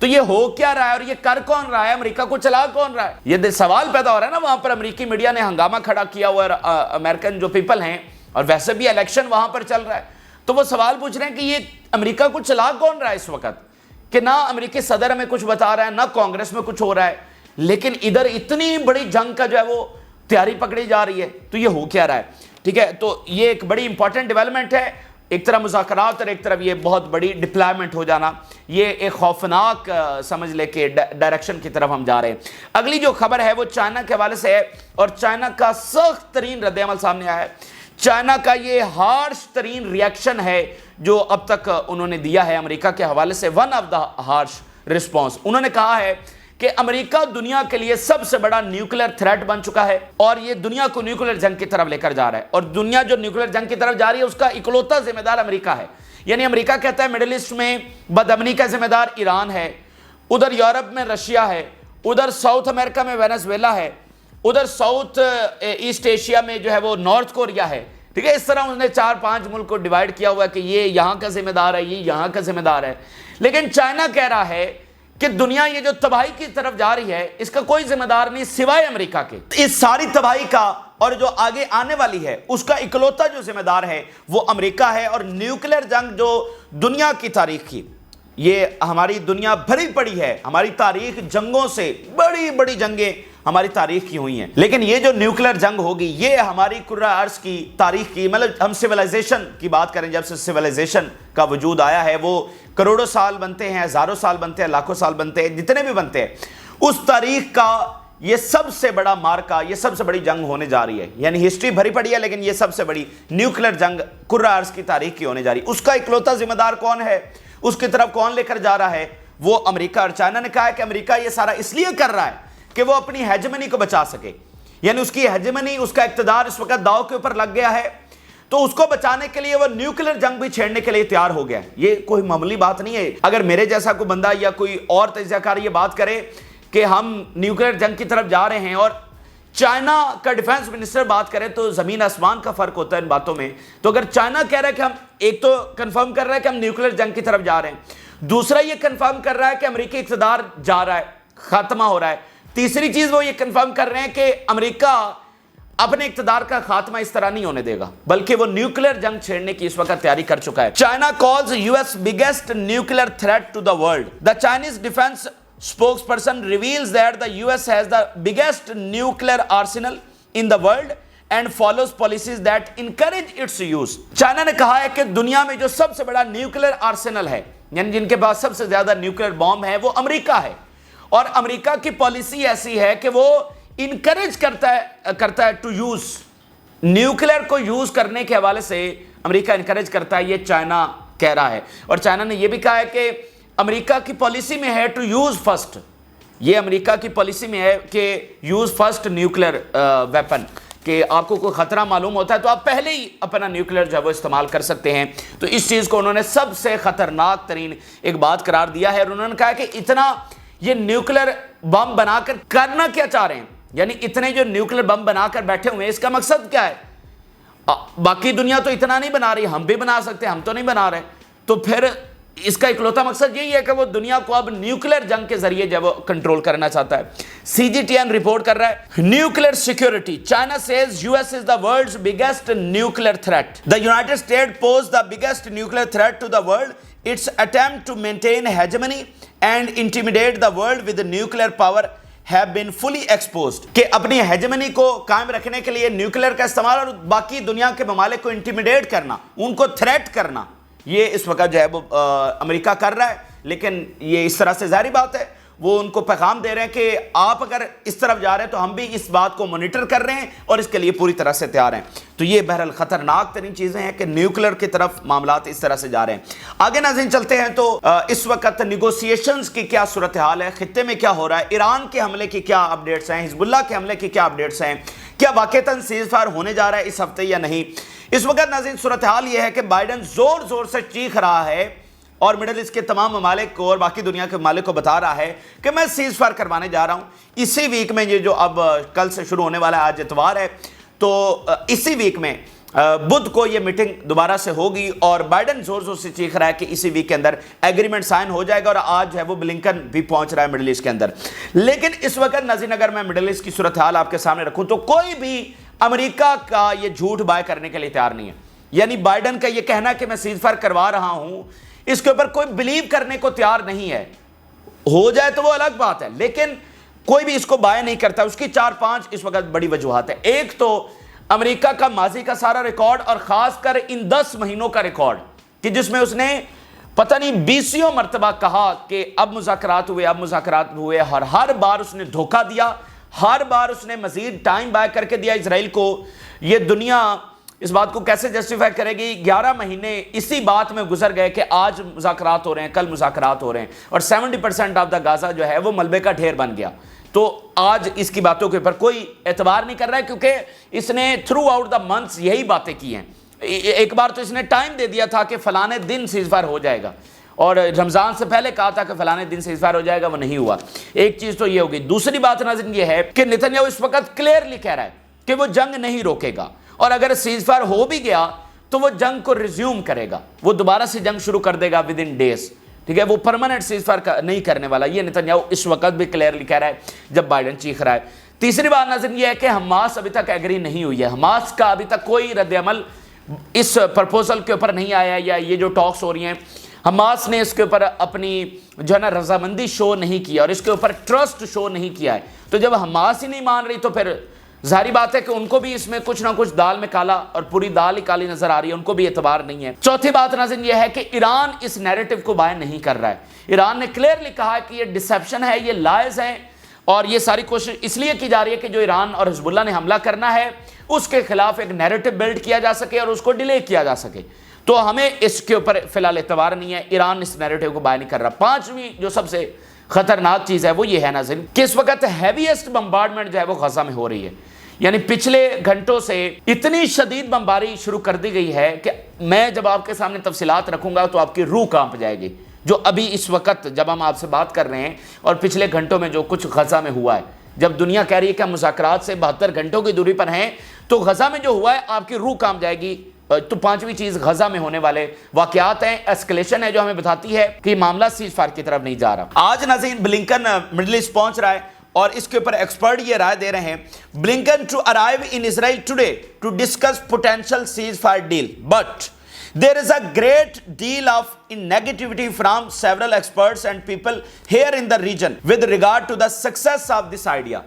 تو یہ ہو کیا رہا ہے اور یہ کر کون رہا ہے؟ امریکہ کو چلا کون رہا ہے؟ یہ سوال پیدا ہو رہا ہے نا. وہاں پر امریکی میڈیا نے ہنگامہ کھڑا کیا ہوا ہے, امریکن جو پیپل ہیں, اور ویسے بھی الیکشن وہاں پر چل رہا ہے, تو وہ سوال پوچھ رہے ہیں کہ یہ امریکہ کو چلا کون رہا ہے اس وقت, کہ نہ امریکی صدر ہمیں کچھ بتا رہا ہے, نہ کانگریس میں کچھ ہو رہا ہے, لیکن ادھر اتنی بڑی جنگ کا جو ہے وہ تیاری پکڑی جا رہی ہے. تو یہ ہو کیا رہا ہے؟ ٹھیک ہے, تو یہ ایک بڑی امپورٹنٹ ڈیولپمنٹ ہے. ایک طرف مذاکرات اور ایک طرف یہ بہت بڑی ڈپلائمنٹ ہو جانا, یہ ایک خوفناک سمجھ لے کہ ڈائریکشن کی طرف ہم جا رہے ہیں. اگلی جو خبر ہے وہ چائنا کے حوالے سے ہے, اور چائنا کا سخت ترین رد عمل سامنے آیا ہے. چائنا کا یہ ہارش ترین ریاکشن ہے جو اب تک انہوں نے دیا ہے امریکہ کے حوالے سے. One of the harsh response. انہوں نے کہا ہے کہ امریکہ دنیا کے لیے سب سے بڑا نیوکلیر تھریٹ بن چکا ہے, اور یہ دنیا کو نیوکلیر جنگ کی طرف لے کر جا رہا ہے, اور دنیا جو نیوکلیر جنگ کی طرف جا رہی ہے اس کا اکلوتا ذمہ دار امریکہ ہے. یعنی امریکہ کہتا ہے مڈل ایسٹ میں بدامنی کا ذمہ دار ایران ہے, ادھر یورپ میں رشیا ہے, ادھر ساؤتھ امریکہ میں وینزویلا ہے, ادھر ساؤتھ ایسٹ ایشیا میں جو ہے وہ نارتھ کوریا ہے. ٹھیک ہے, اس طرح انہوں نے 4-5 ملک کو ڈیوائیڈ کیا ہوا ہے کہ یہ یہاں کا ذمہ دار ہے, یہ یہاں کا ذمہ دار ہے. لیکن چائنا کہہ رہا ہے کہ دنیا یہ جو تباہی کی طرف جا رہی ہے اس کا کوئی ذمہ دار نہیں سوائے امریکہ کے. اس ساری تباہی کا اور جو آگے آنے والی ہے اس کا اکلوتا جو ذمہ دار ہے وہ امریکہ ہے. اور نیوکلیر جنگ جو دنیا کی تاریخ کی, یہ ہماری دنیا بھری پڑی ہے, ہماری تاریخ جنگوں سے, بڑی بڑی جنگیں ہماری تاریخ کی ہوئی ہیں, لیکن یہ جو نیوکلیر جنگ ہوگی یہ ہماری کرۂ ارض کی تاریخ کی, مطلب ہم سیولائزیشن کی بات کریں, جب سے سیولائزیشن کا وجود آیا ہے وہ کروڑوں سال بنتے ہیں, ہزاروں سال بنتے ہیں, لاکھوں سال بنتے ہیں, جتنے بھی بنتے ہیں, اس تاریخ کا یہ سب سے بڑا مارکا, یہ سب سے بڑی جنگ ہونے جا رہی ہے. یعنی ہسٹری بھری پڑی ہے لیکن یہ سب سے بڑی نیوکلیر جنگ کرۂ ارض کی تاریخ کی ہونے جا رہی ہے. اس کا اکلوتا ذمہ دار کون ہے, اس کی طرف کون لے کر جا رہا ہے؟ وہ امریکہ. اور چائنا نے کہا ہے کہ امریکہ یہ سارا اس لیے کر رہا ہے کہ وہ اپنی ہیجمنی کو بچا سکے. یعنی اس کی ہیجمنی, اس کا اقتدار اس وقت داؤ کے اوپر لگ گیا ہے, تو اس کو بچانے کے لیے وہ نیوکلیر جنگ بھی چھیڑنے کے لیے تیار ہو گیا ہے. یہ کوئی معمولی بات نہیں ہے. اگر میرے جیسا کوئی بندہ یا کوئی اور تجزیہ کار یہ بات کرے کہ ہم نیوکلیر جنگ کی طرف جا رہے ہیں, اور چائنا کا ڈیفنس منسٹر بات کرے, تو زمین آسمان کا فرق ہوتا ہے ان باتوں میں. تو اگر چائنا کہہ رہا ہے کہ ہم, ایک تو کنفرم کر رہا ہے کہ ہم نیوکلیر جنگ کی طرف جا رہے ہیں, دوسرا یہ کنفرم کر رہا ہے کہ امریکی اقتدار جا رہا ہے, خاتمہ ہو رہا ہے, تیسری چیز وہ یہ کنفرم کر رہے ہیں کہ امریکہ اپنے اقتدار کا خاتمہ اس طرح نہیں ہونے دے گا, بلکہ وہ نیوکلیر جنگ چھیڑنے کی اس وقت تیاری کر چکا ہے. China calls US biggest nuclear threat to the world. The Chinese defense spokesperson reveals that the US has the biggest nuclear arsenal in the world and follows policies that encourage its use. China نے کہا ہے کہ دنیا میں جو سب سے بڑا nuclear Arsenal ہے, یعنی جن کے پاس سب سے زیادہ نیوکلیر بام ہے, وہ امریکہ ہے. اور امریکہ کی پالیسی ایسی ہے کہ وہ انکریج کرتا ہے ٹو یوز, نیوکلیر کو یوز کرنے کے حوالے سے امریکہ انکریج کرتا ہے, یہ چائنا کہہ رہا ہے. اور چائنا نے یہ بھی کہا ہے کہ امریکہ کی پالیسی میں ہے ٹو یوز فرسٹ, یہ امریکہ کی پالیسی میں ہے کہ یوز فرسٹ نیوکلیر ویپن, کہ آپ کو کوئی خطرہ معلوم ہوتا ہے تو آپ پہلے ہی اپنا نیوکلیر جو ہے وہ استعمال کر سکتے ہیں. تو اس چیز کو انہوں نے سب سے خطرناک ترین ایک بات قرار دیا ہے, اور انہوں نے کہا کہ اتنا یہ نیوکلیر بم بنا کر کرنا کیا چاہ رہے ہیں, یعنی اتنے جو نیوکلیر بم بنا کر بیٹھے ہوئے ہیں اس کا مقصد کیا ہے؟ باقی دنیا تو اتنا نہیں بنا رہی, ہم بھی بنا سکتے ہیں, ہم تو نہیں بنا رہے. تو پھر اس کا اکلوتا مقصد یہی ہے کہ وہ دنیا کو اب نیوکلیر جنگ کے ذریعے جو وہ کنٹرول کرنا چاہتا ہے. CGTN رپورٹ کر رہا ہے nuclear security. China says US is the world's biggest nuclear threat. The United States pose the biggest nuclear threat to the world. Its attempt to maintain hegemony and intimidate the world with nuclear power have been fully exposed. کہ اپنی hegemony کو قائم رکھنے کے لیے nuclear کا استعمال اور باقی دنیا کے ممالک کو انٹیمیڈیٹ کرنا, ان کو تھریٹ کرنا, یہ اس وقت جو ہے وہ امریکہ کر رہا ہے. لیکن یہ اس طرح سے ظاہری بات ہے, وہ ان کو پیغام دے رہے ہیں کہ آپ اگر اس طرف جا رہے ہیں تو ہم بھی اس بات کو مانیٹر کر رہے ہیں اور اس کے لیے پوری طرح سے تیار ہیں. تو یہ بہرحال خطرناک ترین چیزیں ہیں کہ نیوکلیر کی طرف معاملات اس طرح سے جا رہے ہیں. آگے ناظرین چلتے ہیں تو اس وقت نیگوسیشنز کی کیا صورتحال ہے, خطے میں کیا ہو رہا ہے, ایران کے حملے کی کیا اپڈیٹس ہیں, حزب اللہ کے حملے کی کیا اپڈیٹس ہیں, کیا واقعتاً سیز فائر ہونے جا رہا ہے اس ہفتے یا نہیں. اس وقت ناظرین صورتحال یہ ہے کہ بائیڈن زور زور سے چیخ رہا ہے اور مڈل ایسٹ کے تمام ممالک کو اور باقی دنیا کے ممالک کو بتا رہا ہے کہ میں سیز فائر کروانے جا رہا ہوں. اسی ویک میں یہ جو اب کل سے شروع ہونے والا ہے, آج اتوار ہے, تو اسی ویک میں بدھ کو یہ میٹنگ دوبارہ سے ہوگی اور بائیڈن زور زور سے چیخ رہا ہے کہ اسی ویک کے اندر ایگریمنٹ سائن ہو جائے گا، اور آج ہے وہ بلنکن بھی پہنچ رہا ہے مڈل ایسٹ کے اندر۔ لیکن اس وقت ناظرین اگر میں مڈل ایسٹ کی صورتحال آپ کے سامنے رکھوں تو کوئی بھی امریکہ کا یہ جھوٹ بائے کرنے کے لیے تیار نہیں ہے، یعنی بائیڈن کا یہ کہنا کہ میں سیز فائر کروا رہا ہوں اس کے اوپر کوئی بلیو کرنے کو تیار نہیں ہے۔ ہو جائے تو وہ الگ بات ہے، لیکن کوئی بھی اس کو بائے نہیں کرتا۔ اس کی 4-5 اس وقت بڑی وجوہات ہیں۔ ایک تو امریکہ کا ماضی کا سارا ریکارڈ، اور خاص کر ان 10 مہینوں کا ریکارڈ کہ جس میں اس نے پتہ نہیں 20 مرتبہ کہا کہ اب مذاکرات ہوئے، اور ہر بار اس نے دھوکہ دیا، ہر بار اس نے مزید ٹائم بائے کر کے دیا اسرائیل کو۔ یہ دنیا اس بات کو کیسے جسٹیفائی کرے گی؟ 11 مہینے اسی بات میں گزر گئے کہ آج مذاکرات ہو رہے ہیں، کل مذاکرات ہو رہے ہیں، اور 70% آف دا غازہ جو ہے وہ ملبے کا ڈھیر بن گیا۔ تو آج اس کی باتوں کے اوپر کوئی اعتبار نہیں کر رہا ہے، کیونکہ اس نے تھرو آؤٹ دا منتھس یہی باتیں کی ہیں۔ ایک بار تو اس نے ٹائم دے دیا تھا کہ فلانے دن سیز فائر ہو جائے گا، اور رمضان سے پہلے کہا تھا کہ فلانے دن سیز فائر ہو جائے گا، وہ نہیں ہوا۔ ایک چیز تو یہ ہوگی۔ دوسری بات ناظرین یہ ہے کہ نتنیاہو اس وقت کلیئرلی کہہ رہا ہے کہ وہ جنگ نہیں روکے گا، اور اگر سیز فائر ہو بھی گیا تو وہ جنگ کو ریزیوم کرے گا، وہ دوبارہ سے جنگ شروع کر دے گا ود ان ڈیز، ٹھیک ہے؟ وہ پرماننٹ سیز فائر نہیں کرنے والا۔ یہ نتنیاہو اس وقت بھی کلیئرلی کہہ رہا ہے جب بائیڈن چیخ رہا ہے۔ تیسری بات ناظرین یہ ہے کہ حماس ابھی تک ایگری نہیں ہوئی ہے، حماس کا ابھی تک کوئی رد عمل اس پرپوزل کے اوپر نہیں آیا ہے، یا یہ جو ٹاکس ہو رہی ہیں حماس نے اس کے اوپر اپنی جو ہے نا رضامندی شو نہیں کیا، اور اس کے اوپر ٹرسٹ شو نہیں کیا ہے۔ تو جب حماس ہی نہیں مان رہی تو پھر ظاہری بات ہے کہ ان کو بھی اس میں کچھ نہ کچھ دال میں کالا، اور پوری دال ہی کالی نظر آ رہی ہے، ان کو بھی اعتبار نہیں ہے۔ چوتھی بات ناظرین یہ ہے کہ ایران اس نیریٹو کو بائے نہیں کر رہا ہے۔ ایران نے کلیئرلی کہا ہے کہ یہ ڈسیپشن ہے، یہ لائز ہیں، اور یہ ساری کوشش اس لیے کی جا رہی ہے کہ جو ایران اور حزب اللہ نے حملہ کرنا ہے اس کے خلاف ایک نیریٹو بلڈ کیا جا سکے اور اس کو ڈیلے کیا جا سکے۔ تو ہمیں اس کے اوپر فی الحال اعتبار نہیں ہے، ایران اس نیریٹو کو بائے نہیں کر رہا۔ پانچویں جو سب سے خطرناک چیز ہے وہ یہ ہے ناظرین کہ اس وقت ہیویسٹ بمبارڈمنٹ جو ہے وہ غزہ میں ہو رہی ہے، یعنی پچھلے گھنٹوں سے اتنی شدید بمباری شروع کر دی گئی ہے کہ میں جب آپ کے سامنے تفصیلات رکھوں گا تو آپ کی روح کانپ جائے گی۔ جو ابھی اس وقت جب ہم آپ سے بات کر رہے ہیں اور پچھلے گھنٹوں میں جو کچھ غزہ میں ہوا ہے، جب دنیا کہہ رہی ہے کہ ہم مذاکرات سے 72 گھنٹوں کی دوری پر ہیں، تو غزہ میں جو ہوا ہے آپ کی روح کانپ جائے گی۔ تو پانچویں چیز غزہ میں ہونے والے واقعات ہیں، ایسکلیشن ہے جو ہمیں بتاتی ہے کہ معاملہ سیز فائر کی طرف نہیں جا رہا۔ آج ناظرین بلنکن مڈل ایسٹ پہنچ رہا ہے، اور اس کے اوپر ایکسپرٹ یہ رائے دے رہے ہیں Blinken to arrive in Israel today to discuss potential ceasefire deal, but there is a great deal of negativity from several experts and people here in the region with regard to the success of this idea۔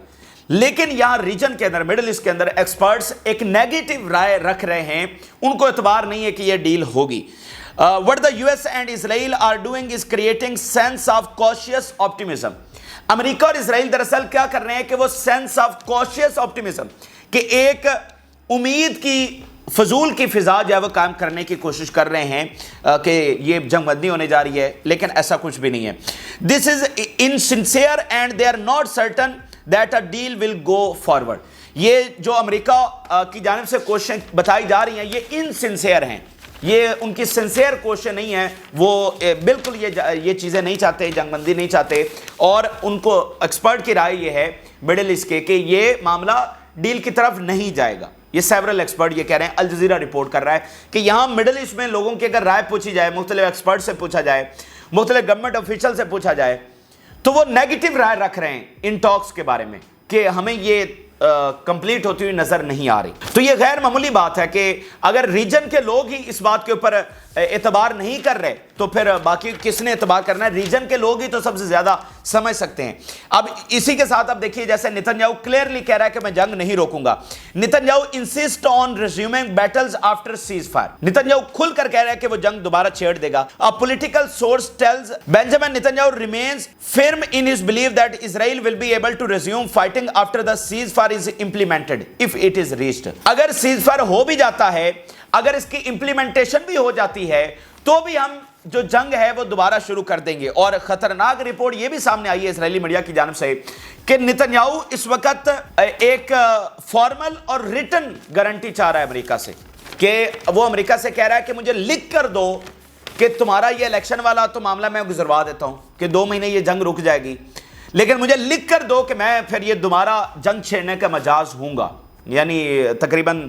لیکن یہاں region کے اندر middle asset کے اندر experts ایک negative رائے رکھ رہے ہیں، ان کو اعتبار نہیں ہے کہ یہ ڈیل ہوگی۔ what the US and Israel are doing is creating sense of cautious optimism۔ امریکہ اور اسرائیل دراصل کیا کر رہے ہیں کہ وہ سینس آف cautious optimism کہ ایک امید کی فضول کی فضا جو ہے وہ قائم کرنے کی کوشش کر رہے ہیں کہ یہ جنگ بندی ہونے جا رہی ہے، لیکن ایسا کچھ بھی نہیں ہے۔ This is insincere and they are not certain that a deal will go forward۔ یہ جو امریکہ کی جانب سے کوششیں بتائی جا رہی ہیں یہ انسنسیئر ہیں، یہ ان کی سنسیئر کوششیں نہیں ہیں، وہ بالکل یہ چیزیں نہیں چاہتے، جنگ بندی نہیں چاہتے، اور ان کو ایکسپرٹ کی رائے یہ ہے مڈل ایسٹ کے کہ یہ معاملہ ڈیل کی طرف نہیں جائے گا۔ یہ سیورل ایکسپرٹ یہ کہہ رہے ہیں، الجزیرہ رپورٹ کر رہا ہے کہ یہاں مڈل ایسٹ میں لوگوں کی اگر رائے پوچھی جائے، مختلف ایکسپرٹ سے پوچھا جائے، مختلف گورنمنٹ آفیشل سے پوچھا جائے، تو وہ نیگیٹو رائے رکھ رہے ہیں ان ٹاکس کے بارے میں کہ ہمیں یہ کمپلیٹ ہوتی ہوئی نظر نہیں آ رہی۔ تو یہ غیر معمولی بات ہے کہ اگر ریجن کے لوگ ہی اس بات کے اوپر اعتبار نہیں کر رہے تو پھر باقی کس نے اعتبار کرنا ہے؟ ریجن کے لوگ ہی تو سب سے زیادہ سمجھ سکتے ہیں۔ اب اسی کے ساتھ اب دیکھیے جیسے نتنیاہو کلیئرلی کہہ رہا ہے کہ میں جنگ نہیں روکوں گا۔ Netanyahu insist on resuming battles after ceasefire. Netanyahu کھل کر کہہ رہا ہے کہ وہ جنگ دوبارہ چھیڑ دے گا۔ A political source tells Benjamin Netanyahu remains firm in his belief that Israel will be able to resume fighting after the ceasefire is implemented if it is reached۔ اگر سیز فائر ہو بھی جاتا ہے، اگر اس کی امپلیمنٹیشن بھی ہو جاتی ہے، تو بھی ہم جو جنگ ہے وہ دوبارہ شروع کر دیں گے۔ اور خطرناک رپورٹ یہ بھی سامنے آئی ہے اسرائیلی میڈیا کی جانب سے کہ نتنیاہو اس وقت ایک فارمل اور ریٹن گارنٹی چاہ رہا ہے امریکہ سے، کہ وہ امریکہ سے کہہ رہا ہے کہ مجھے لکھ کر دو کہ تمہارا یہ الیکشن والا تو معاملہ میں گزروا دیتا ہوں کہ 2 مہینے یہ جنگ رک جائے گی، لیکن مجھے لکھ کر دو کہ میں پھر یہ دوبارہ جنگ چھیڑنے کا مجاز ہوں گا۔ یعنی تقریباً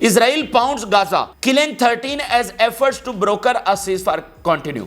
Israel pounds Gaza, killing 13 as efforts to broker a ceasefire continue।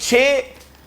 6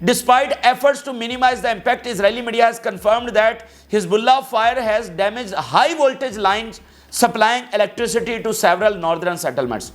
Despite efforts to minimize the impact, Israeli media has confirmed that Hezbollah fire has damaged high voltage lines supplying electricity to several northern settlements।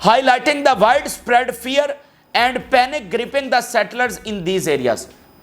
Highlighting the widespread fear and panic gripping the settlers in these areas।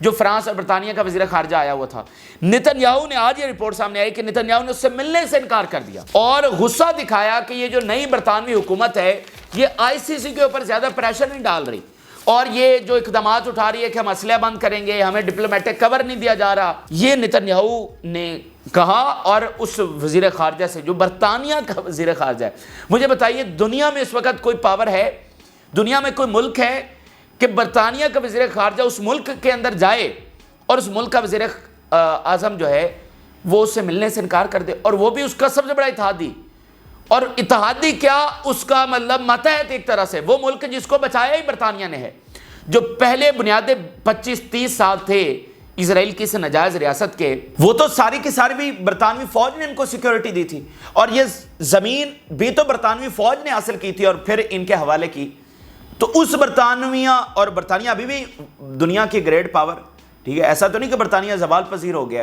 جو France اور برطانیہ کا وزیر خارجہ آیا ہوا تھا، Nitin Yahoo نے آج یہ رپورٹ سامنے آئی کہ نتن یاہو نے اس سے ملنے سے انکار کر دیا اور غصہ دکھایا کہ یہ جو نئی برطانوی حکومت ہے یہ آئی سی سی کے اوپر زیادہ پریشر نہیں ڈال رہی، اور یہ جو اقدامات اٹھا رہی ہے کہ ہم اسلحہ بند کریں گے، ہمیں ڈپلومیٹک کور نہیں دیا جا رہا، یہ نتن یاہو نے کہا۔ اور اس وزیر خارجہ سے جو برطانیہ کا وزیر خارجہ ہے، مجھے بتائیے دنیا میں اس وقت کوئی پاور ہے، دنیا میں کوئی ملک ہے کہ برطانیہ کا وزیر خارجہ اس ملک کے اندر جائے اور اس ملک کا وزیر اعظم جو ہے وہ اس سے ملنے سے انکار کر دے، اور وہ بھی اس کا سب سے بڑا اتحادی، اور اتحادی کیا اس کا مطلب ماتحت ایک طرح سے وہ ملک جس کو بچایا ہی برطانیہ نے ہے، جو پہلے بنیادیں 25-30 سال تھے اسرائیل کی اس ناجائز ریاست کے، وہ تو ساری کی ساری بھی برطانوی فوج نے ان کو سیکیورٹی دی تھی، اور یہ زمین بھی تو برطانوی فوج نے حاصل کی تھی اور پھر ان کے حوالے کی۔ تو اس برطانیہ، اور برطانیہ ابھی بھی دنیا کی گریٹ پاور، ٹھیک ہے، ایسا تو نہیں کہ برطانیہ زوال پذیر ہو گیا،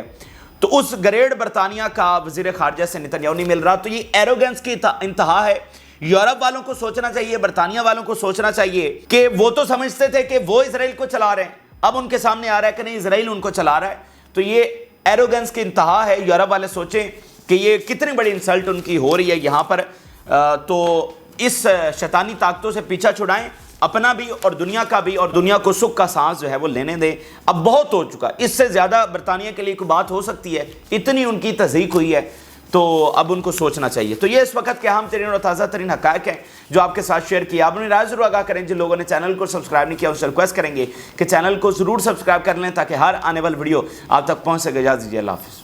تو اس گریٹ برطانیہ کا وزیر خارجہ سے نتن یاہو نہیں مل رہا، تو یہ ایروگنس کی انتہا ہے۔ یورپ والوں کو سوچنا چاہیے، برطانیہ والوں کو سوچنا چاہیے کہ وہ تو سمجھتے تھے کہ وہ اسرائیل کو چلا رہے ہیں، اب ان کے سامنے آ رہا ہے کہ نہیں اسرائیل ان کو چلا رہا ہے، تو یہ ایروگنس کی انتہا ہے۔ یورپ والے سوچیں کہ یہ کتنی بڑی انسلٹ ان کی ہو رہی ہے یہاں پر، تو اس شیطانی طاقتوں سے پیچھا چھڑائیں، اپنا بھی اور دنیا کا بھی، اور دنیا کو سکھ کا سانس جو ہے وہ لینے دیں۔ اب بہت ہو چکا، اس سے زیادہ برطانیہ کے لیے کوئی بات ہو سکتی ہے؟ اتنی ان کی تضحیق ہوئی ہے، تو اب ان کو سوچنا چاہیے۔ تو یہ اس وقت کے اہم ترین اور تازہ ترین حقائق ہیں جو آپ کے ساتھ شیئر کیا۔ آپ اپنی رائے ضرور آگاہ کریں۔ جن لوگوں نے چینل کو سبسکرائب نہیں کیا ان سے ریکویسٹ کریں گے کہ چینل کو ضرور سبسکرائب کر لیں تاکہ ہر آنے والی ویڈیو آپ تک پہنچ سکے۔ اجازت دیجیے، اللہ حافظ۔